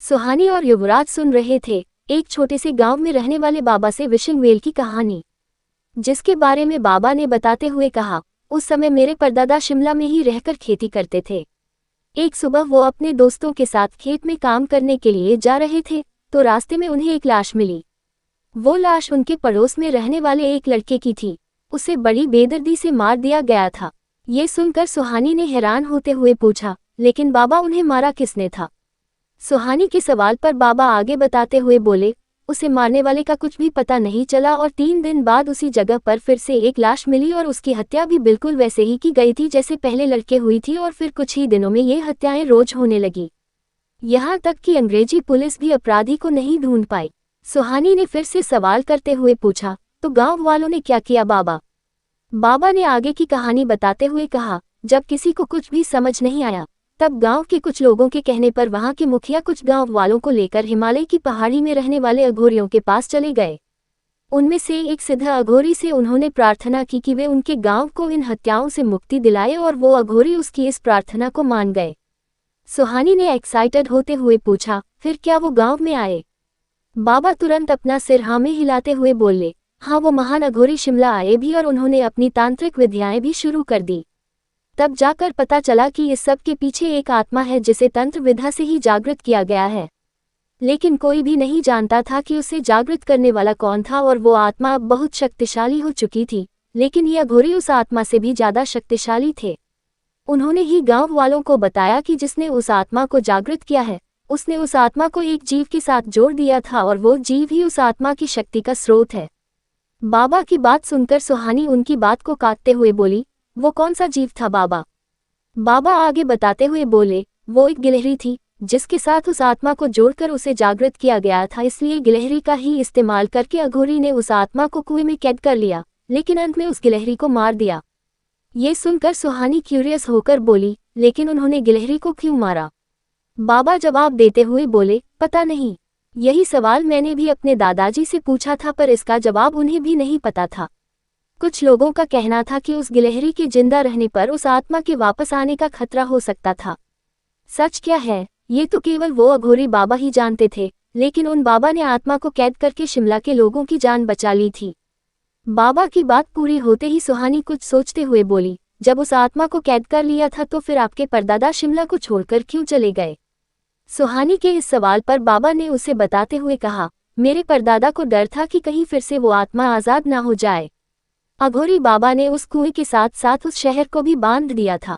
सुहानी और युवराज सुन रहे थे एक छोटे से गांव में रहने वाले बाबा से विशिंग वेल की कहानी, जिसके बारे में बाबा ने बताते हुए कहा, उस समय मेरे परदादा शिमला में ही रहकर खेती करते थे। एक सुबह वो अपने दोस्तों के साथ खेत में काम करने के लिए जा रहे थे तो रास्ते में उन्हें एक लाश मिली। वो लाश उनके पड़ोस में रहने वाले एक लड़के की थी। उसे बड़ी बेदर्दी से मार दिया गया था। ये सुनकर सुहानी ने हैरान होते हुए पूछा, लेकिन बाबा उन्हें मारा किसने था? सुहानी के सवाल पर बाबा आगे बताते हुए बोले, उसे मारने वाले का कुछ भी पता नहीं चला और 3 दिन बाद उसी जगह पर फिर से एक लाश मिली और उसकी हत्या भी बिल्कुल वैसे ही की गई थी जैसे पहले लड़के हुई थी और फिर कुछ ही दिनों में ये हत्याएं रोज होने लगी। यहाँ तक कि अंग्रेजी पुलिस भी अपराधी को नहीं ढूंढ पाई। सुहानी ने फिर से सवाल करते हुए पूछा, तो गाँव वालों ने क्या किया बाबा? बाबा ने आगे की कहानी बताते हुए कहा, जब किसी को कुछ भी समझ नहीं आया तब गांव के कुछ लोगों के कहने पर वहां के मुखिया कुछ गांव वालों को लेकर हिमालय की पहाड़ी में रहने वाले अघोरियों के पास चले गए। उनमें से एक सिद्धा अघोरी से उन्होंने प्रार्थना की कि वे उनके गांव को इन हत्याओं से मुक्ति दिलाए और वो अघोरी उसकी इस प्रार्थना को मान गए। सुहानी ने एक्साइटेड होते हुए पूछा, फिर क्या वो गांव में आए? बाबा तुरंत अपना सिर हाँ में हिलाते हुए बोले, हाँ, वो महान अघोरी शिमला आए भी और उन्होंने अपनी तांत्रिक विद्याएं भी शुरू कर दी। तब जाकर पता चला कि इस सब के पीछे एक आत्मा है जिसे तंत्र विधा से ही जागृत किया गया है, लेकिन कोई भी नहीं जानता था कि उसे जागृत करने वाला कौन था और वो आत्मा अब बहुत शक्तिशाली हो चुकी थी, लेकिन ये अघोरी उस आत्मा से भी ज्यादा शक्तिशाली थे। उन्होंने ही गांव वालों को बताया कि जिसने उस आत्मा को जागृत किया है उसने उस आत्मा को एक जीव के साथ जोड़ दिया था और वो जीव ही उस आत्मा की शक्ति का स्रोत है। बाबा की बात सुनकर सुहानी उनकी बात को काटते हुए बोली, वो कौन सा जीव था बाबा? बाबा आगे बताते हुए बोले, वो एक गिलहरी थी जिसके साथ उस आत्मा को जोड़कर उसे जागृत किया गया था, इसलिए गिलहरी का ही इस्तेमाल करके अघोरी ने उस आत्मा को कुएं में कैद कर लिया, लेकिन अंत में उस गिलहरी को मार दिया। ये सुनकर सुहानी क्यूरियस होकर बोली, लेकिन उन्होंने गिलहरी को क्यों मारा? बाबा जवाब देते हुए बोले, पता नहीं। यही सवाल मैंने भी अपने दादाजी से पूछा था पर इसका जवाब उन्हें भी नहीं पता था। कुछ लोगों का कहना था कि उस गिलहरी के जिंदा रहने पर उस आत्मा के वापस आने का खतरा हो सकता था। सच क्या है ये तो केवल वो अघोरी बाबा ही जानते थे, लेकिन उन बाबा ने आत्मा को कैद करके शिमला के लोगों की जान बचा ली थी। बाबा की बात पूरी होते ही सुहानी कुछ सोचते हुए बोली, जब उस आत्मा को कैद कर लिया था तो फिर आपके परदादा शिमला को छोड़कर क्यों चले गए? सुहानी के इस सवाल पर बाबा ने उसे बताते हुए कहा, मेरे परदादा को डर था कि कहीं फिर से वो आत्मा आज़ाद ना हो जाए। अघोरी बाबा ने उस कुएं के साथ साथ उस शहर को भी बांध दिया था,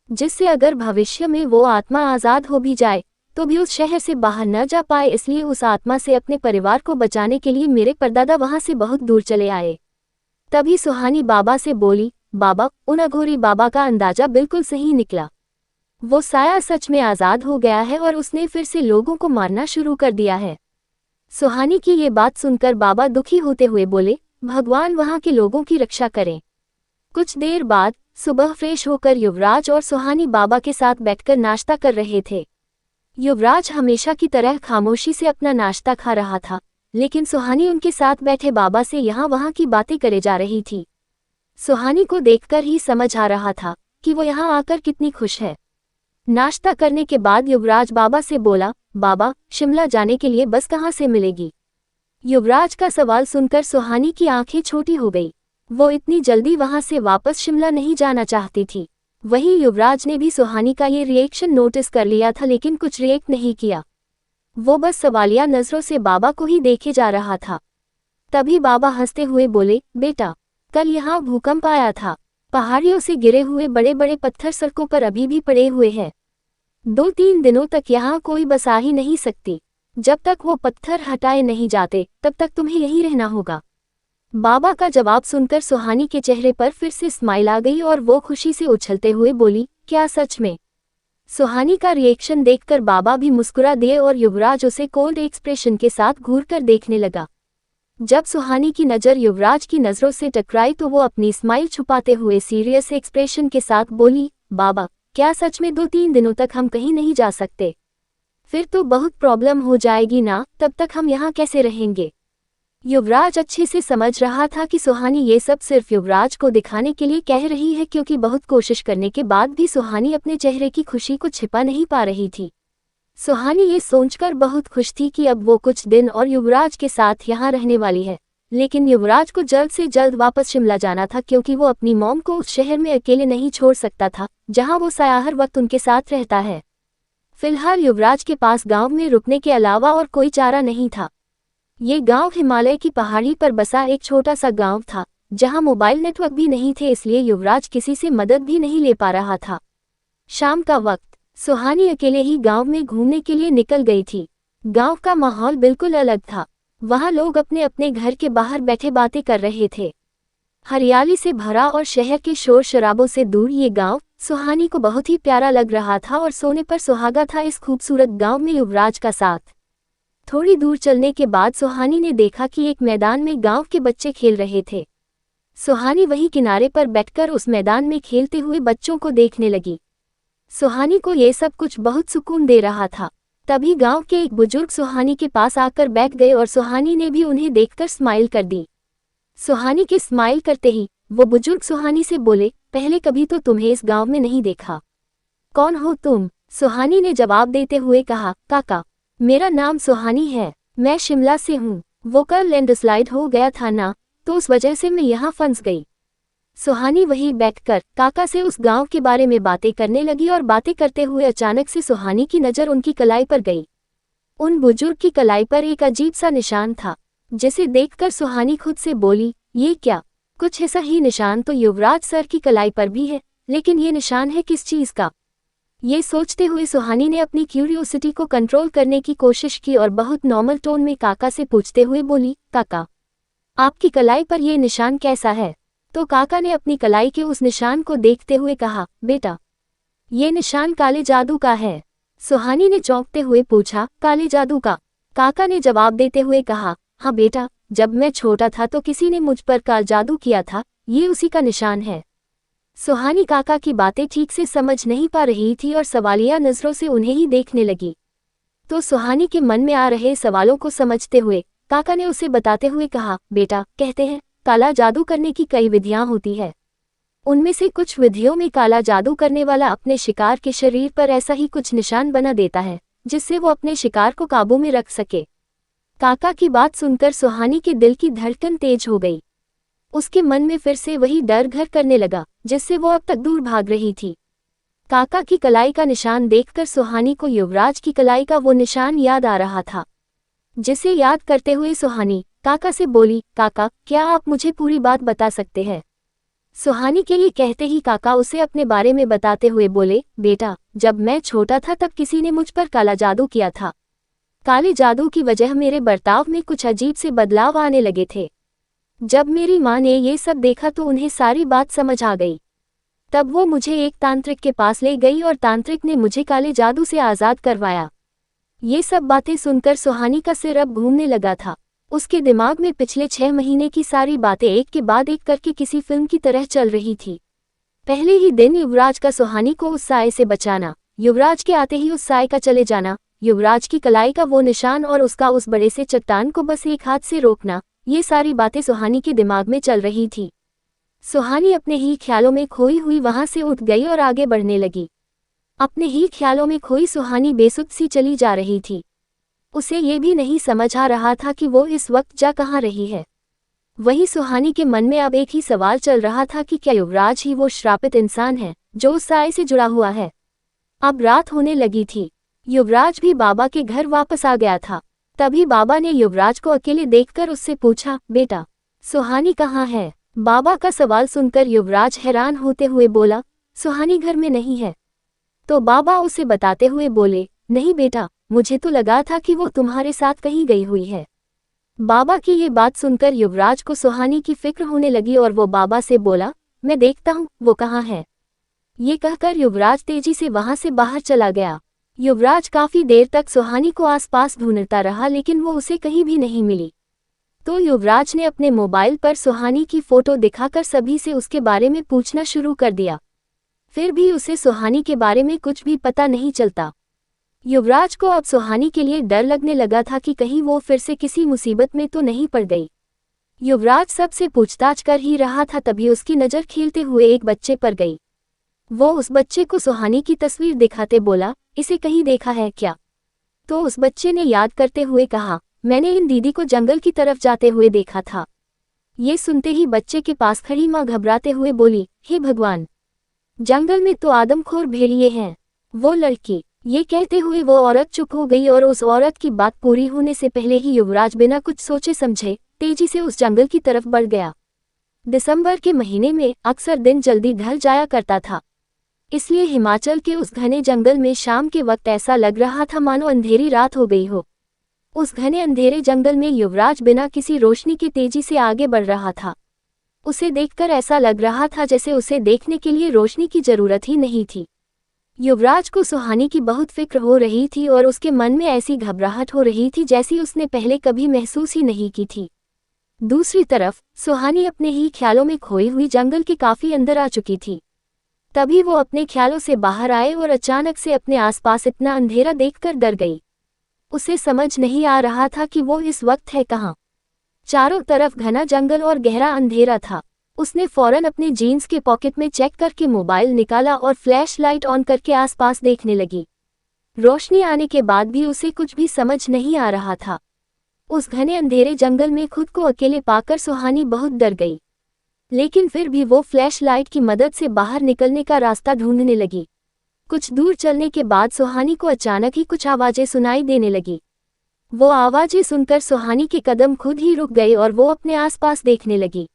जिससे अगर भविष्य में वो आत्मा आज़ाद हो भी जाए तो भी उस शहर से बाहर न जा पाए, इसलिए उस आत्मा से अपने परिवार को बचाने के लिए मेरे परदादा वहां से बहुत दूर चले आए। तभी सुहानी बाबा से बोली, बाबा, उन अघोरी बाबा का अंदाजा बिल्कुल सही निकला। वो साया सच में आज़ाद हो गया है और उसने फिर से लोगों को मारना शुरू कर दिया है। सुहानी की ये बात सुनकर बाबा दुखी होते हुए बोले, भगवान वहां के लोगों की रक्षा करें। कुछ देर बाद सुबह फ्रेश होकर युवराज और सुहानी बाबा के साथ बैठकर नाश्ता कर रहे थे। युवराज हमेशा की तरह खामोशी से अपना नाश्ता खा रहा था, लेकिन सुहानी उनके साथ बैठे बाबा से यहाँ वहाँ की बातें करे जा रही थी। सुहानी को देखकर ही समझ आ रहा था कि वो यहाँ आकर कितनी खुश है। नाश्ता करने के बाद युवराज बाबा से बोला, बाबा, शिमला जाने के लिए बस कहाँ से मिलेगी? युवराज का सवाल सुनकर सुहानी की आंखें छोटी हो गई। वो इतनी जल्दी वहां से वापस शिमला नहीं जाना चाहती थी। वहीं युवराज ने भी सुहानी का ये रिएक्शन नोटिस कर लिया था, लेकिन कुछ रिएक्ट नहीं किया। वो बस सवालिया नजरों से बाबा को ही देखे जा रहा था। तभी बाबा हंसते हुए बोले, बेटा, कल यहाँ भूकंप आया था। पहाड़ियों से गिरे हुए बड़े बड़े पत्थर सड़कों पर अभी भी पड़े हुए हैं। 2-3 दिनों तक यहाँ कोई बस आ ही नहीं सकती। जब तक वो पत्थर हटाए नहीं जाते तब तक तुम्हें यहीं रहना होगा। बाबा का जवाब सुनकर सुहानी के चेहरे पर फिर से स्माइल आ गई और वो खुशी से उछलते हुए बोली, क्या सच में? सुहानी का रिएक्शन देखकर बाबा भी मुस्कुरा दिए और युवराज उसे कोल्ड एक्सप्रेशन के साथ घूरकर देखने लगा। जब सुहानी की नज़र युवराज की नज़रों से टकराई तो वो अपनी स्माइल छुपाते हुए सीरियस एक्सप्रेशन के साथ बोली, बाबा, क्या सच में 2-3 दिनों तक हम कहीं नहीं जा सकते? फिर तो बहुत प्रॉब्लम हो जाएगी ना, तब तक हम यहाँ कैसे रहेंगे? युवराज अच्छे से समझ रहा था कि सुहानी ये सब सिर्फ युवराज को दिखाने के लिए कह रही है, क्योंकि बहुत कोशिश करने के बाद भी सुहानी अपने चेहरे की खुशी को छिपा नहीं पा रही थी। सुहानी ये सोचकर बहुत खुश थी कि अब वो कुछ दिन और युवराज के साथ यहाँ रहने वाली है, लेकिन युवराज को जल्द से जल्द वापस शिमला जाना था क्योंकि वो अपनी मॉम को उस शहर में अकेले नहीं छोड़ सकता था जहाँ वो हर वक्त उनके साथ रहता है। फिलहाल युवराज के पास गांव में रुकने के अलावा और कोई चारा नहीं था। ये गांव हिमालय की पहाड़ी पर बसा एक छोटा सा गांव था जहां मोबाइल नेटवर्क भी नहीं थे, इसलिए युवराज किसी से मदद भी नहीं ले पा रहा था। शाम का वक्त सुहानी अकेले ही गांव में घूमने के लिए निकल गई थी। गांव का माहौल बिल्कुल अलग था। वहां लोग अपने अपने घर के बाहर बैठे बातें कर रहे थे। हरियाली से भरा और शहर के शोर शराबों से दूर ये गांव सुहानी को बहुत ही प्यारा लग रहा था और सोने पर सुहागा था इस खूबसूरत गांव में युवराज का साथ। थोड़ी दूर चलने के बाद सुहानी ने देखा कि एक मैदान में गांव के बच्चे खेल रहे थे। सुहानी वहीं किनारे पर बैठकर उस मैदान में खेलते हुए बच्चों को देखने लगी। सुहानी को ये सब कुछ बहुत सुकून दे रहा था। तभी गांव के एक बुजुर्ग सुहानी के पास आकर बैठ गए और सुहानी ने भी उन्हें देखकर स्माइल कर दी। सुहानी के स्माइल करते ही वो बुजुर्ग सुहानी से बोले, पहले कभी तो तुम्हें इस गांव में नहीं देखा। कौन हो तुम? सुहानी ने जवाब देते हुए कहा, काका, मेरा नाम सुहानी है, मैं शिमला से हूँ। वो कल लैंडस्लाइड हो गया था ना, तो उस वजह से मैं यहाँ फंस गई। सुहानी वहीं बैठकर काका से उस गांव के बारे में बातें करने लगी और बातें करते हुए अचानक से सुहानी की नज़र उनकी कलाई पर गई। उन बुजुर्ग की कलाई पर एक अजीब सा निशान था, जिसे देखकर सुहानी खुद से बोली, ये क्या? कुछ ऐसा ही निशान तो युवराज सर की कलाई पर भी है, लेकिन ये निशान है किस चीज़ का? ये सोचते हुए सुहानी ने अपनी क्यूरियोसिटी को कंट्रोल करने की कोशिश की और बहुत नॉर्मल टोन में काका से पूछते हुए बोली, काका, आपकी कलाई पर यह निशान कैसा है? तो काका ने अपनी कलाई के उस निशान को देखते हुए कहा, बेटा, ये निशान काले जादू का है। सुहानी ने चौंकते हुए पूछा, काले जादू का? काका ने जवाब देते हुए कहा, हाँ बेटा, जब मैं छोटा था तो किसी ने मुझ पर काला जादू किया था, ये उसी का निशान है। सुहानी काका की बातें ठीक से समझ नहीं पा रही थी और सवालिया नज़रों से उन्हें ही देखने लगी। तो सुहानी के मन में आ रहे सवालों को समझते हुए काका ने उसे बताते हुए कहा, बेटा, कहते हैं काला जादू करने की कई विधियां होती है। उनमें से कुछ विधियों में काला जादू करने वाला अपने शिकार के शरीर पर ऐसा ही कुछ निशान बना देता है जिससे वो अपने शिकार को काबू में रख सके। काका की बात सुनकर सुहानी के दिल की धड़कन तेज हो गई। उसके मन में फिर से वही डर घर करने लगा जिससे वो अब तक दूर भाग रही थी। काका की कलाई का निशान देखकर सुहानी को युवराज की कलाई का वो निशान याद आ रहा था, जिसे याद करते हुए सुहानी काका से बोली, काका, क्या आप मुझे पूरी बात बता सकते हैं? सुहानी के लिए कहते ही काका उसे अपने बारे में बताते हुए बोले, बेटा, जब मैं छोटा था तब किसी ने मुझ पर काला जादू किया था। काले जादू की वजह मेरे बर्ताव में कुछ अजीब से बदलाव आने लगे थे। जब मेरी माँ ने ये सब देखा तो उन्हें सारी बात समझ आ गई। तब वो मुझे एक तांत्रिक के पास ले गई और तांत्रिक ने मुझे काले जादू से आज़ाद करवाया। ये सब बातें सुनकर सुहानी का सिर अब घूमने लगा था। उसके दिमाग में पिछले 6 महीने की सारी बातें एक के बाद एक करके किसी फिल्म की तरह चल रही थी। पहले ही दिन युवराज का सुहानी को उस साए से बचाना, युवराज के आते ही उस साए का चले जाना, युवराज की कलाई का वो निशान और उसका उस बड़े से चट्टान को बस एक हाथ से रोकना, ये सारी बातें सुहानी के दिमाग में चल रही थी। सुहानी अपने ही ख्यालों में खोई हुई वहां से उठ गई और आगे बढ़ने लगी। अपने ही ख्यालों में खोई सुहानी बेसुध सी चली जा रही थी। उसे ये भी नहीं समझ आ रहा था कि वो इस वक्त जा कहाँ रही है। वही सुहानी के मन में अब एक ही सवाल चल रहा था कि क्या युवराज ही वो श्रापित इंसान है जो उस साए से जुड़ा हुआ है। अब रात होने लगी थी। युवराज भी बाबा के घर वापस आ गया था। तभी बाबा ने युवराज को अकेले देखकर उससे पूछा, बेटा, सुहानी कहाँ है? बाबा का सवाल सुनकर युवराज हैरान होते हुए बोला, सुहानी घर में नहीं है। तो बाबा उसे बताते हुए बोले, नहीं बेटा, मुझे तो लगा था कि वो तुम्हारे साथ कहीं गई हुई है। बाबा की ये बात सुनकर युवराज को सुहानी की फिक्र होने लगी और वो बाबा से बोला, मैं देखता हूँ वो कहाँ है। ये कहकर युवराज तेजी से वहां से बाहर चला गया। युवराज काफी देर तक सुहानी को आसपास ढूंढता रहा लेकिन वो उसे कहीं भी नहीं मिली। तो युवराज ने अपने मोबाइल पर सुहानी की फोटो दिखाकर सभी से उसके बारे में पूछना शुरू कर दिया। फिर भी उसे सुहानी के बारे में कुछ भी पता नहीं चलता। युवराज को अब सुहानी के लिए डर लगने लगा था कि कहीं वो फिर से किसी मुसीबत में तो नहीं पड़ गई। युवराज सबसे पूछताछ कर ही रहा था तभी उसकी नज़र खेलते हुए एक बच्चे पर गई। वो उस बच्चे को सुहानी की तस्वीर दिखाते बोला, इसे कहीं देखा है क्या? तो उस बच्चे ने याद करते हुए कहा, मैंने इन दीदी को जंगल की तरफ जाते हुए देखा था। ये सुनते ही बच्चे के पास खड़ी माँ घबराते हुए बोली, हे भगवान, जंगल में तो आदमखोर भेड़िए हैं। वो लड़की, ये कहते हुए वो औरत चुप हो गई और उस औरत की बात पूरी होने से पहले ही युवराज बिना कुछ सोचे समझे तेजी से उस जंगल की तरफ बढ़ गया। दिसंबर के महीने में अक्सर दिन जल्दी ढल जाया करता था, इसलिए हिमाचल के उस घने जंगल में शाम के वक्त ऐसा लग रहा था मानो अंधेरी रात हो गई हो। उस घने अंधेरे जंगल में युवराज बिना किसी रोशनी के तेजी से आगे बढ़ रहा था। उसे देखकर ऐसा लग रहा था जैसे उसे देखने के लिए रोशनी की जरूरत ही नहीं थी। युवराज को सुहानी की बहुत फिक्र हो रही थी और उसके मन में ऐसी घबराहट हो रही थी जैसी उसने पहले कभी महसूस ही नहीं की थी। दूसरी तरफ सुहानी अपने ही ख्यालों में खोई हुई जंगल के काफी अंदर आ चुकी थी। तभी वो अपने ख्यालों से बाहर आए और अचानक से अपने आसपास इतना अंधेरा देखकर डर गई। उसे समझ नहीं आ रहा था कि वो इस वक्त है कहाँ। चारों तरफ घना जंगल और गहरा अंधेरा था। उसने फौरन अपने जीन्स के पॉकेट में चेक करके मोबाइल निकाला और फ्लैश लाइट ऑन करके आसपास देखने लगी। रोशनी आने के बाद भी उसे कुछ भी समझ नहीं आ रहा था। उस घने अंधेरे जंगल में खुद को अकेले पाकर सुहानी बहुत डर गई, लेकिन फिर भी वो फ्लैश लाइट की मदद से बाहर निकलने का रास्ता ढूंढने लगी। कुछ दूर चलने के बाद सुहानी को अचानक ही कुछ आवाजें सुनाई देने लगी। वो आवाजें सुनकर सुहानी के कदम खुद ही रुक गए और वो अपने आसपास देखने लगी।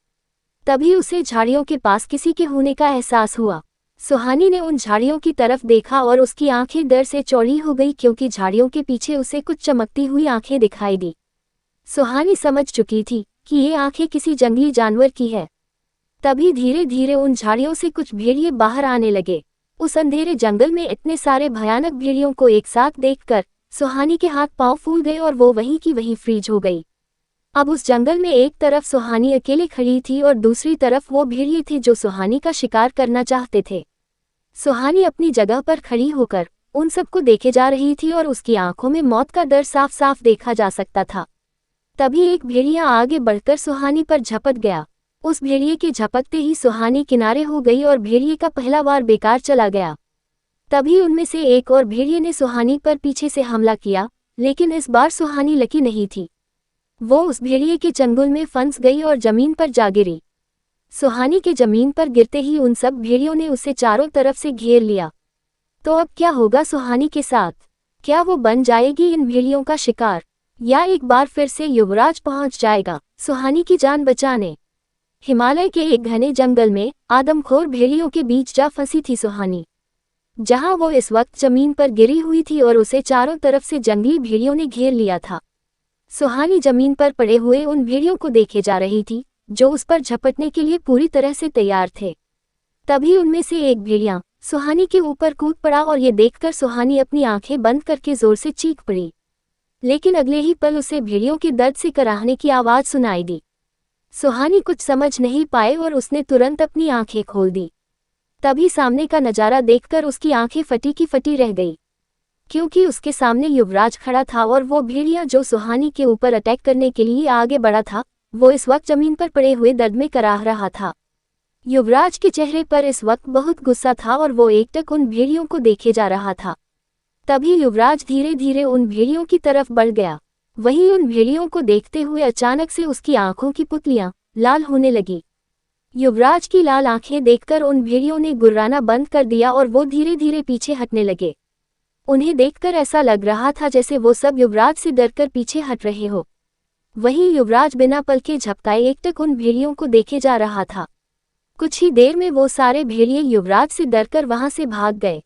तभी उसे झाड़ियों के पास किसी के होने का एहसास हुआ। सुहानी ने उन झाड़ियों की तरफ देखा और उसकी आंखें डर से चौड़ी हो गई क्योंकि झाड़ियों के पीछे उसे कुछ चमकती हुई आंखें दिखाई दी। सुहानी समझ चुकी थी कि ये आंखें किसी जंगली जानवर की है। तभी धीरे धीरे उन झाड़ियों से कुछ भेड़िए बाहर आने लगे। उस अंधेरे जंगल में इतने सारे भयानक भेड़ियों को एक साथ देखकर सुहानी के हाथ पांव फूल गए और वो वहीं की वहीं फ्रीज हो गई। अब उस जंगल में एक तरफ सुहानी अकेले खड़ी थी और दूसरी तरफ वो भेड़िए थे जो सुहानी का शिकार करना चाहते थे। सुहानी अपनी जगह पर खड़ी होकर उन सबको देखे जा रही थी और उसकी आंखों में मौत का डर साफ साफ देखा जा सकता था। तभी एक भेड़िया आगे बढ़कर सुहानी पर झपट गया। उस भेड़िए के झपकते ही सुहानी किनारे हो गई और भेड़िए का पहला वार बेकार चला गया। तभी उनमें से एक और भेड़िए ने सुहानी पर पीछे से हमला किया, लेकिन इस बार सुहानी लकी नहीं थी। वो उस भेड़िए के चंगुल में फंस गई और जमीन पर जा गिरी। सुहानी के जमीन पर गिरते ही उन सब भेड़ियों ने उसे चारों तरफ से घेर लिया। तो अब क्या होगा सुहानी के साथ? क्या वो बन जाएगी इन भेड़ियों का शिकार, या एक बार फिर से युवराज पहुंच जाएगा सुहानी की जान बचाने? हिमालय के एक घने जंगल में आदमखोर भेड़ियों के बीच जा फंसी थी सुहानी, जहां वो इस वक्त जमीन पर गिरी हुई थी और उसे चारों तरफ से जंगली भेड़ियों ने घेर लिया था। सुहानी जमीन पर पड़े हुए उन भेड़ियों को देखे जा रही थी जो उस पर झपटने के लिए पूरी तरह से तैयार थे। तभी उनमें से एक भेड़िया सुहानी के ऊपर कूद पड़ा और ये देखकर सुहानी अपनी आंखें बंद करके जोर से चीख पड़ी। लेकिन अगले ही पल उसे भेड़ियों के दर्द से कराहने की आवाज सुनाई दी। सुहानी कुछ समझ नहीं पाए और उसने तुरंत अपनी आंखें खोल दी। तभी सामने का नजारा देखकर उसकी आंखें फटी की फटी रह गई, क्योंकि उसके सामने युवराज खड़ा था और वो भेड़िया जो सुहानी के ऊपर अटैक करने के लिए आगे बढ़ा था, वो इस वक्त जमीन पर पड़े हुए दर्द में कराह रहा था। युवराज के चेहरे पर इस वक्त बहुत गुस्सा था और वो एकटक उन भेड़ियों को देखे जा रहा था। तभी युवराज धीरे धीरे उन भेड़ियों की तरफ बढ़ गया। वहीं उन भेड़ियों को देखते हुए अचानक से उसकी आंखों की पुतलियां लाल होने लगी। युवराज की लाल आंखें देखकर उन भेड़ियों ने गुर्राना बंद कर दिया और वो धीरे धीरे पीछे हटने लगे। उन्हें देखकर ऐसा लग रहा था जैसे वो सब युवराज से डरकर पीछे हट रहे हो। वहीं युवराज बिना पलके झपकाए एकटक उन भेड़ियों को देखे जा रहा था। कुछ ही देर में वो सारे भेड़िए युवराज से डरकर वहां से भाग गए।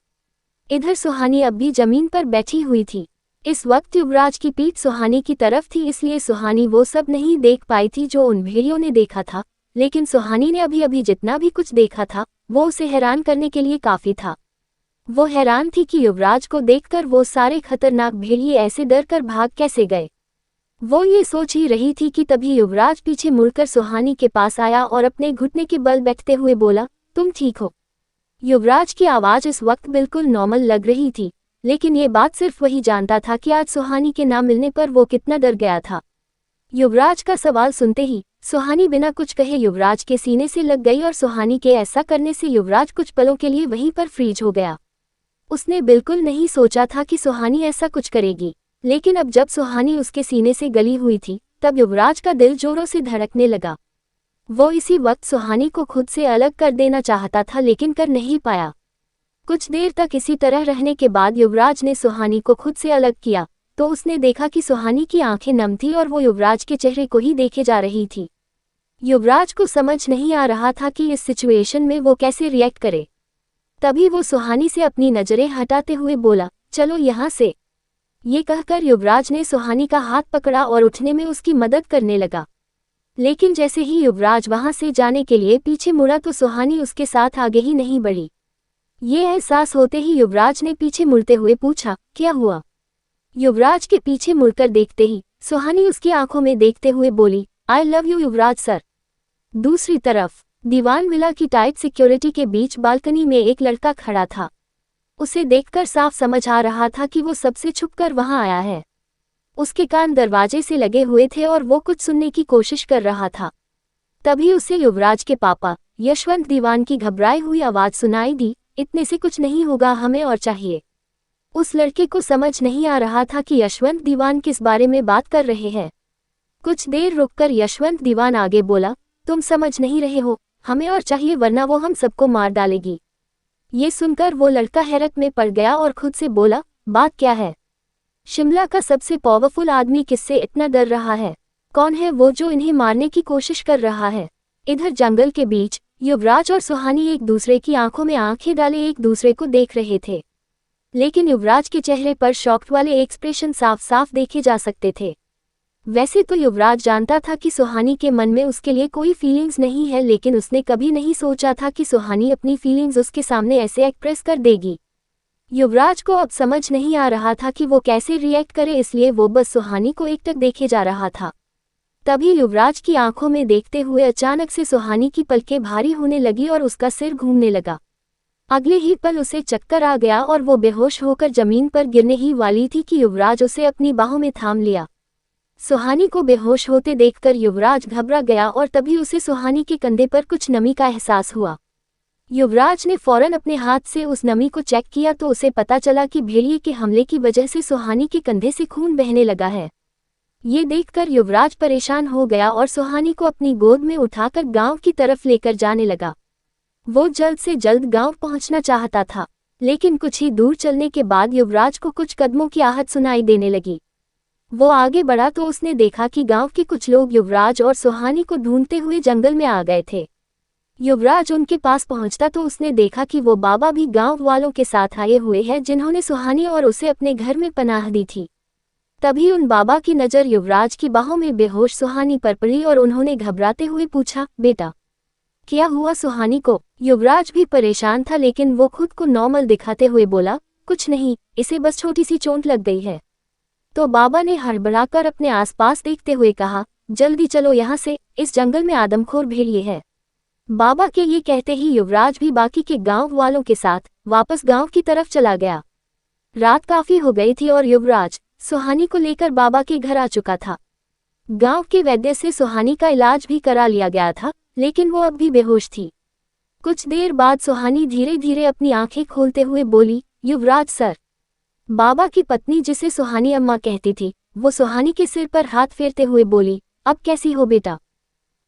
इधर सुहानी अब भी जमीन पर बैठी हुई थी। इस वक्त युवराज की पीठ सुहानी की तरफ थी, इसलिए सुहानी वो सब नहीं देख पाई थी जो उन भेड़ियों ने देखा था। लेकिन सुहानी ने अभी अभी जितना भी कुछ देखा था वो उसे हैरान करने के लिए काफी था। वो हैरान थी कि युवराज को देखकर वो सारे खतरनाक भेड़िए ऐसे डर कर भाग कैसे गए। वो ये सोच ही रही थी कि तभी युवराज पीछे मुड़कर सुहानी के पास आया और अपने घुटने के बल बैठते हुए बोला, तुम ठीक हो? युवराज की आवाज इस वक्त बिल्कुल नॉर्मल लग रही थी, लेकिन ये बात सिर्फ वही जानता था कि आज सुहानी के ना मिलने पर वो कितना डर गया था। युवराज का सवाल सुनते ही सुहानी बिना कुछ कहे युवराज के सीने से लग गई और सुहानी के ऐसा करने से युवराज कुछ पलों के लिए वहीं पर फ्रीज हो गया। उसने बिल्कुल नहीं सोचा था कि सुहानी ऐसा कुछ करेगी। लेकिन अब जब सुहानी उसके सीने से गली हुई थी तब युवराज का दिल जोरों से धड़कने लगा। वो इसी वक्त सुहानी को खुद से अलग कर देना चाहता था लेकिन कर नहीं पाया। कुछ देर तक इसी तरह रहने के बाद युवराज ने सुहानी को खुद से अलग किया तो उसने देखा कि सुहानी की आंखें नम थी और वो युवराज के चेहरे को ही देखे जा रही थी। युवराज को समझ नहीं आ रहा था कि इस सिचुएशन में वो कैसे रिएक्ट करे। तभी वो सुहानी से अपनी नजरें हटाते हुए बोला, चलो यहाँ से। ये कहकर युवराज ने सुहानी का हाथ पकड़ा और उठने में उसकी मदद करने लगा। लेकिन जैसे ही युवराज वहां से जाने के लिए पीछे मुड़ा तो सुहानी उसके साथ आगे ही नहीं बढ़ी। ये एहसास होते ही युवराज ने पीछे मुड़ते हुए पूछा, क्या हुआ? युवराज के पीछे मुड़कर देखते ही सुहानी उसकी आंखों में देखते हुए बोली, I love you Yuvraj sir. दूसरी तरफ दीवान विला की टाइट सिक्योरिटी के बीच बालकनी में एक लड़का खड़ा था। उसे देखकर साफ समझ आ रहा था कि वो सबसे छुपकर वहां आया है। उसके कान दरवाजे से लगे हुए थे और वो कुछ सुनने की कोशिश कर रहा था। तभी उसे युवराज के पापा यशवंत दीवान की घबराई हुई आवाज सुनाई दी, इतने से कुछ नहीं होगा, हमें और चाहिए। उस लड़के को समझ नहीं आ रहा था कि यशवंत दीवान किस बारे में बात कर रहे हैं। कुछ देर रुककर यशवंत दीवान आगे बोला, तुम समझ नहीं रहे हो, हमें और चाहिए वरना वो हम सबको मार डालेगी। ये सुनकर वो लड़का हैरत में पड़ गया और खुद से बोला, बात क्या है? शिमला का सबसे पावरफुल आदमी किससे इतना डर रहा है? कौन है वो जो इन्हें मारने की कोशिश कर रहा है? इधर जंगल के बीच युवराज और सुहानी एक दूसरे की आंखों में आंखें डाले एक दूसरे को देख रहे थे। लेकिन युवराज के चेहरे पर शॉक्ड वाले एक्सप्रेशन साफ साफ देखे जा सकते थे। वैसे तो युवराज जानता था कि सुहानी के मन में उसके लिए कोई फीलिंग्स नहीं है, लेकिन उसने कभी नहीं सोचा था कि सुहानी अपनी फीलिंग्स उसके सामने ऐसे एक्सप्रेस कर देगी। युवराज को अब समझ नहीं आ रहा था कि वो कैसे रिएक्ट करे, इसलिए वो बस सुहानी को एकटक देखे जा रहा था। तभी युवराज की आंखों में देखते हुए अचानक से सुहानी की पलकें भारी होने लगी और उसका सिर घूमने लगा। अगले ही पल उसे चक्कर आ गया और वो बेहोश होकर जमीन पर गिरने ही वाली थी कि युवराज उसे अपनी बाहों में थाम लिया। सुहानी को बेहोश होते देखकर युवराज घबरा गया और तभी उसे सुहानी के कंधे पर कुछ नमी का एहसास हुआ। युवराज ने फौरन अपने हाथ से उस नमी को चेक किया तो उसे पता चला कि भेड़िए के हमले की वजह से सुहानी के कंधे से खून बहने लगा है। ये देखकर युवराज परेशान हो गया और सुहानी को अपनी गोद में उठाकर गांव की तरफ लेकर जाने लगा। वो जल्द से जल्द गांव पहुंचना चाहता था, लेकिन कुछ ही दूर चलने के बाद युवराज को कुछ कदमों की आहट सुनाई देने लगी। वो आगे बढ़ा तो उसने देखा कि गांव के कुछ लोग युवराज और सुहानी को ढूंढते हुए जंगल में आ गए थे। युवराज उनके पास पहुंचता तो उसने देखा कि वो बाबा भी गांव वालों के साथ आए हुए हैं जिन्होंने सुहानी और उसे अपने घर में पनाह दी थी। तभी उन बाबा की नज़र युवराज की बाहों में बेहोश सुहानी पर पड़ी और उन्होंने घबराते हुए पूछा, बेटा क्या हुआ सुहानी को? युवराज भी परेशान था, लेकिन वो खुद को नॉर्मल दिखाते हुए बोला, कुछ नहीं, इसे बस छोटी सी चोट लग गई है। तो बाबा ने हड़बड़ाकर अपने आसपास देखते हुए कहा, जल्दी चलो यहाँ से, इस जंगल में आदमखोर भेड़िए है। बाबा के ये कहते ही युवराज भी बाकी के गांव वालों के साथ वापस गांव की तरफ चला गया। रात काफी हो गई थी और युवराज सुहानी को लेकर बाबा के घर आ चुका था। गांव के वैद्य से सुहानी का इलाज भी करा लिया गया था, लेकिन वो अब भी बेहोश थी। कुछ देर बाद सुहानी धीरे धीरे अपनी आंखें खोलते हुए बोली, युवराज सर। बाबा की पत्नी, जिसे सुहानी अम्मा कहती थी, वो सुहानी के सिर पर हाथ फेरते हुए बोली, अब कैसी हो बेटा?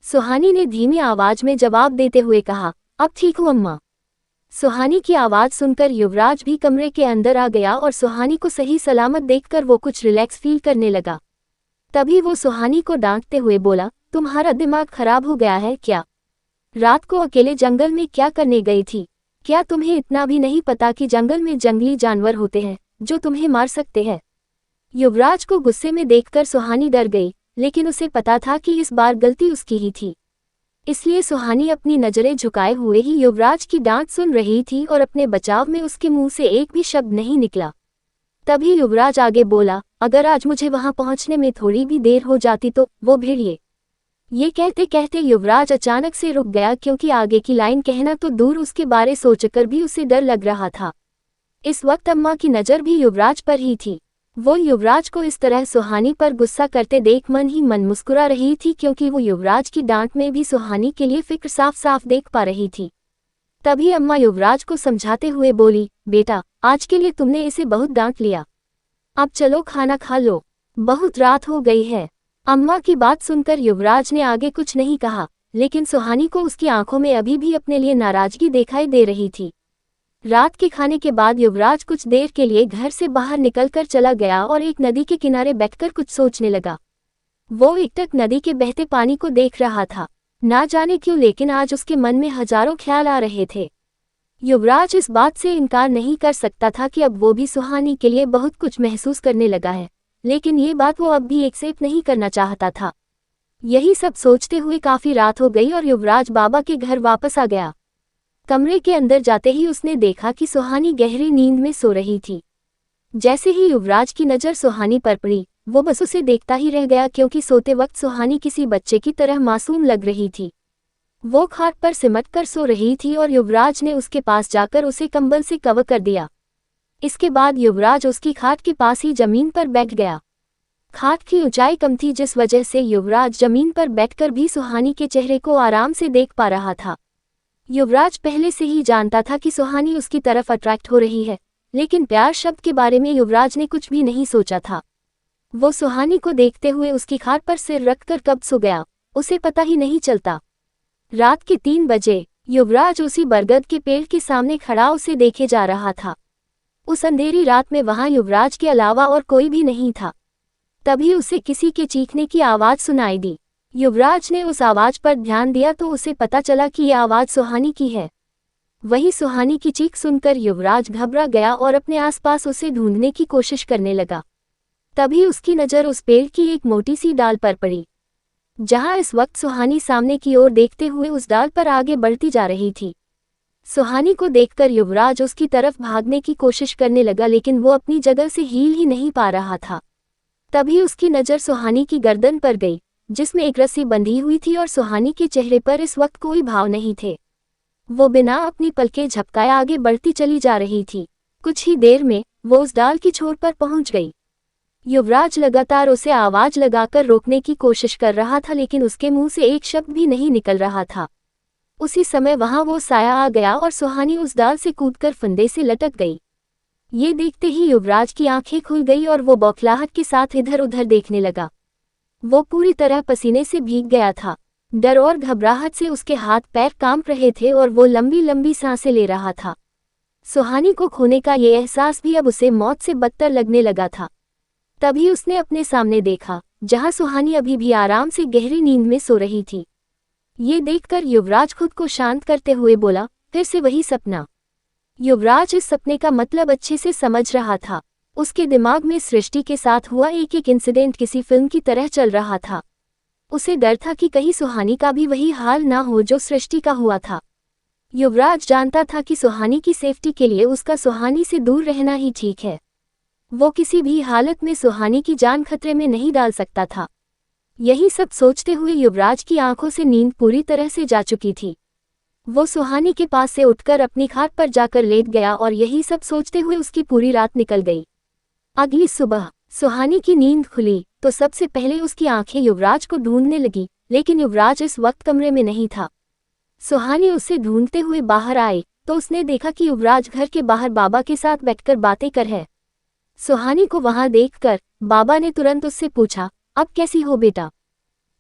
सुहानी ने धीमी आवाज में जवाब देते हुए कहा, अब ठीक हूँ अम्मा। सुहानी की आवाज सुनकर युवराज भी कमरे के अंदर आ गया और सुहानी को सही सलामत देखकर वो कुछ रिलैक्स फील करने लगा। तभी वो सुहानी को डांटते हुए बोला, तुम्हारा दिमाग खराब हो गया है क्या? रात को अकेले जंगल में क्या करने गई थी? क्या तुम्हें इतना भी नहीं पता कि जंगल में जंगली जानवर होते हैं जो तुम्हें मार सकते हैं? युवराज को गुस्से में देखकर सुहानी डर गई, लेकिन उसे पता था कि इस बार गलती उसकी ही थी। इसलिए सुहानी अपनी नजरें झुकाए हुए ही युवराज की डांट सुन रही थी और अपने बचाव में उसके मुंह से एक भी शब्द नहीं निकला। तभी युवराज आगे बोला, अगर आज मुझे वहां पहुंचने में थोड़ी भी देर हो जाती तो वो भेड़िए। ये कहते कहते युवराज अचानक से रुक गया, क्योंकि आगे की लाइन कहना तो दूर उसके बारे सोचकर भी उसे डर लग रहा था। इस वक्त अम्मा की नज़र भी युवराज पर ही थी। वो युवराज को इस तरह सुहानी पर गुस्सा करते देख मन ही मन मुस्कुरा रही थी, क्योंकि वो युवराज की डांट में भी सुहानी के लिए फिक्र साफ साफ देख पा रही थी। तभी अम्मा युवराज को समझाते हुए बोली, बेटा आज के लिए तुमने इसे बहुत डांट लिया, अब चलो खाना खा लो, बहुत रात हो गई है। अम्मा की बात सुनकर युवराज ने आगे कुछ नहीं कहा, लेकिन सुहानी को उसकी आंखों में अभी भी अपने लिए नाराजगी दिखाई दे रही थी। रात के खाने के बाद युवराज कुछ देर के लिए घर से बाहर निकलकर चला गया और एक नदी के किनारे बैठकर कुछ सोचने लगा। वो एकटक नदी के बहते पानी को देख रहा था। ना जाने क्यों, लेकिन आज उसके मन में हजारों ख्याल आ रहे थे। युवराज इस बात से इनकार नहीं कर सकता था कि अब वो भी सुहानी के लिए बहुत कुछ महसूस करने लगा है, लेकिन ये बात वो अब भी एक्सेप्ट नहीं करना चाहता था। यही सब सोचते हुए काफी रात हो गई और युवराज बाबा के घर वापस आ गया। कमरे के अंदर जाते ही उसने देखा कि सुहानी गहरी नींद में सो रही थी। जैसे ही युवराज की नज़र सुहानी पर पड़ी, वो बस उसे देखता ही रह गया, क्योंकि सोते वक्त सुहानी किसी बच्चे की तरह मासूम लग रही थी। वो खाट पर सिमट कर सो रही थी और युवराज ने उसके पास जाकर उसे कंबल से कवर कर दिया। इसके बाद युवराज उसकी खाट के पास ही जमीन पर बैठ गया। खाट की ऊंचाई कम थी, जिस वजह से युवराज जमीन पर बैठकर भी सुहानी के चेहरे को आराम से देख पा रहा था। युवराज पहले से ही जानता था कि सुहानी उसकी तरफ अट्रैक्ट हो रही है, लेकिन प्यार शब्द के बारे में युवराज ने कुछ भी नहीं सोचा था। वो सुहानी को देखते हुए उसकी खाट पर सिर रखकर कब सो गया, उसे पता ही नहीं चलता। रात के 3 बजे युवराज उसी बरगद के पेड़ के सामने खड़ा उसे देखे जा रहा था। उस अंधेरी रात में वहां युवराज के अलावा और कोई भी नहीं था। तभी उसे किसी के चीखने की आवाज सुनाई दी। युवराज ने उस आवाज पर ध्यान दिया तो उसे पता चला कि यह आवाज सुहानी की है। वही सुहानी की चीख सुनकर युवराज घबरा गया और अपने आसपास उसे ढूंढने की कोशिश करने लगा। तभी उसकी नज़र उस पेड़ की एक मोटी सी डाल पर पड़ी, जहां इस वक्त सुहानी सामने की ओर देखते हुए उस डाल पर आगे बढ़ती जा रही थी। सुहानी को देखकर युवराज उसकी तरफ भागने की कोशिश करने लगा, लेकिन वो अपनी जगह से हिल ही नहीं पा रहा था। तभी उसकी नज़र सुहानी की गर्दन पर गई, जिसमें एक रस्सी बंधी हुई थी और सुहानी के चेहरे पर इस वक्त कोई भाव नहीं थे। वो बिना अपनी पलकें झपकाए आगे बढ़ती चली जा रही थी। कुछ ही देर में वो उस डाल की छोर पर पहुंच गई। युवराज लगातार उसे आवाज लगाकर रोकने की कोशिश कर रहा था, लेकिन उसके मुंह से एक शब्द भी नहीं निकल रहा था। उसी समय वहां वो साया आ गया और सुहानी उस डाल से कूदकर फंदे से लटक गई। ये देखते ही युवराज की आंखें खुल गई और वो बौखलाहट के साथ इधर उधर देखने लगा। वो पूरी तरह पसीने से भीग गया था। डर और घबराहट से उसके हाथ पैर कांप रहे थे और वो लंबी लंबी सांसें ले रहा था। सुहानी को खोने का ये एहसास भी अब उसे मौत से बदतर लगने लगा था। तभी उसने अपने सामने देखा, जहां सुहानी अभी भी आराम से गहरी नींद में सो रही थी। ये देखकर युवराज खुद को शांत करते हुए बोला, फिर से वही सपना। युवराज इस सपने का मतलब अच्छे से समझ रहा था। उसके दिमाग में सृष्टि के साथ हुआ एक एक इंसिडेंट किसी फिल्म की तरह चल रहा था। उसे डर था कि कहीं सुहानी का भी वही हाल ना हो जो सृष्टि का हुआ था। युवराज जानता था कि सुहानी की सेफ्टी के लिए उसका सुहानी से दूर रहना ही ठीक है। वो किसी भी हालत में सुहानी की जान खतरे में नहीं डाल सकता था। यही सब सोचते हुए युवराज की आंखों से नींद पूरी तरह से जा चुकी थी। वो सुहानी के पास से उठकर अपनी खाट पर जाकर लेट गया और यही सब सोचते हुए उसकी पूरी रात निकल गई। अगली सुबह सुहानी की नींद खुली तो सबसे पहले उसकी आंखें युवराज को ढूंढने लगी, लेकिन युवराज इस वक्त कमरे में नहीं था। सुहानी उसे ढूंढते हुए बाहर आई तो उसने देखा कि युवराज घर के बाहर बाबा के साथ बैठकर बातें कर है। सुहानी को वहां देखकर बाबा ने तुरंत उससे पूछा, अब कैसी हो बेटा?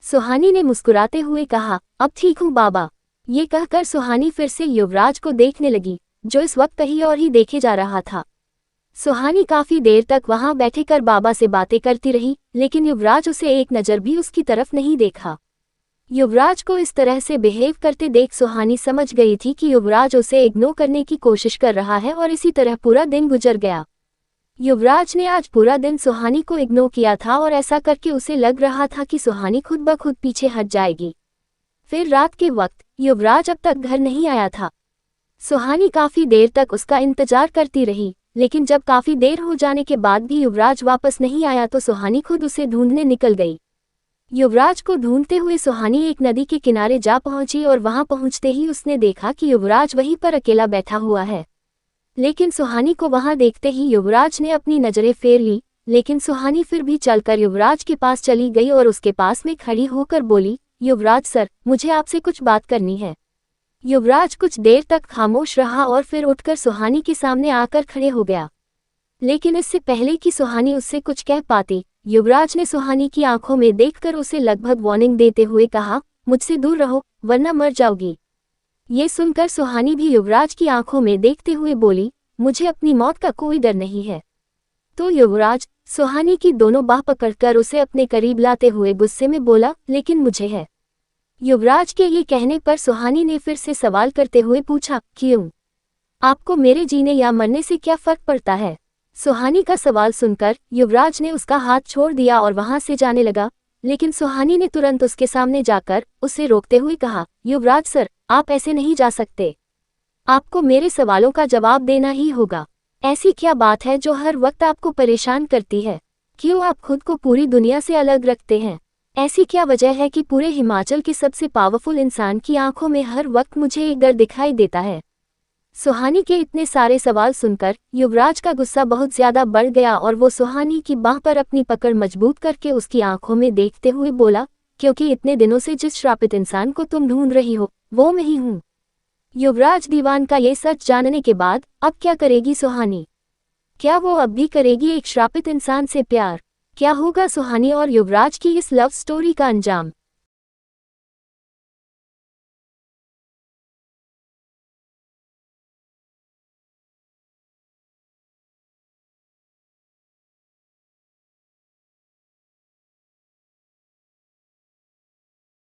सुहानी ने मुस्कुराते हुए कहा, अब ठीक हूँ बाबा। ये कहकर सुहानी फिर से युवराज को देखने लगी, जो इस वक्त कहीं और ही देखे जा रहा था। सुहानी काफी देर तक वहां बैठे कर बाबा से बातें करती रही, लेकिन युवराज उसे एक नज़र भी उसकी तरफ नहीं देखा। युवराज को इस तरह से बिहेव करते देख सुहानी समझ गई थी कि युवराज उसे इग्नोर करने की कोशिश कर रहा है और इसी तरह पूरा दिन गुजर गया। युवराज ने आज पूरा दिन सुहानी को इग्नोर किया था और ऐसा करके उसे लग रहा था कि सुहानी खुद ब खुद पीछे हट जाएगी। फिर रात के वक्त युवराज अब तक घर नहीं आया था। सुहानी काफी देर तक उसका इंतजार करती रही, लेकिन जब काफी देर हो जाने के बाद भी युवराज वापस नहीं आया तो सुहानी खुद उसे ढूंढने निकल गई। युवराज को ढूंढते हुए सुहानी एक नदी के किनारे जा पहुंची और वहां पहुंचते ही उसने देखा कि युवराज वहीं पर अकेला बैठा हुआ है। लेकिन सुहानी को वहां देखते ही युवराज ने अपनी नजरें फेर ली, लेकिन सुहानी फिर भी चलकर युवराज के पास चली गई और उसके पास में खड़ी होकर बोली, युवराज सर, मुझे आपसे कुछ बात करनी है। युवराज कुछ देर तक खामोश रहा और फिर उठकर सुहानी के सामने आकर खड़े हो गया। लेकिन इससे पहले कि सुहानी उससे कुछ कह पाती, युवराज ने सुहानी की आंखों में देखकर उसे लगभग वार्निंग देते हुए कहा, मुझसे दूर रहो वरना मर जाओगी। ये सुनकर सुहानी भी युवराज की आंखों में देखते हुए बोली, मुझे अपनी मौत का कोई डर नहीं है। तो युवराज सुहानी की दोनों बाह पकड़कर उसे अपने करीब लाते हुए गुस्से में बोला, लेकिन मुझे है। युवराज के ये कहने पर सुहानी ने फिर से सवाल करते हुए पूछा, क्यों? आपको मेरे जीने या मरने से क्या फर्क पड़ता है? सुहानी का सवाल सुनकर युवराज ने उसका हाथ छोड़ दिया और वहां से जाने लगा, लेकिन सुहानी ने तुरंत उसके सामने जाकर उसे रोकते हुए कहा, युवराज सर, आप ऐसे नहीं जा सकते। आपको मेरे सवालों का जवाब देना ही होगा। ऐसी क्या बात है जो हर वक्त आपको परेशान करती है? क्यों आप खुद को पूरी दुनिया से अलग रखते हैं? ऐसी क्या वजह है कि पूरे हिमाचल के सबसे पावरफुल इंसान की आंखों में हर वक्त मुझे एक डर दिखाई देता है? सुहानी के इतने सारे सवाल सुनकर युवराज का गुस्सा बहुत ज्यादा बढ़ गया और वो सुहानी की बाह पर अपनी पकड़ मजबूत करके उसकी आंखों में देखते हुए बोला, क्योंकि इतने दिनों से जिस श्रापित इंसान को तुम ढूंढ रही हो वो मैं ही हूँ। युवराज दीवान का ये सच जानने के बाद अब क्या करेगी सुहानी? क्या वो अब भी करेगी एक श्रापित इंसान से प्यार? क्या होगा सुहानी और युवराज की इस लव स्टोरी का अंजाम?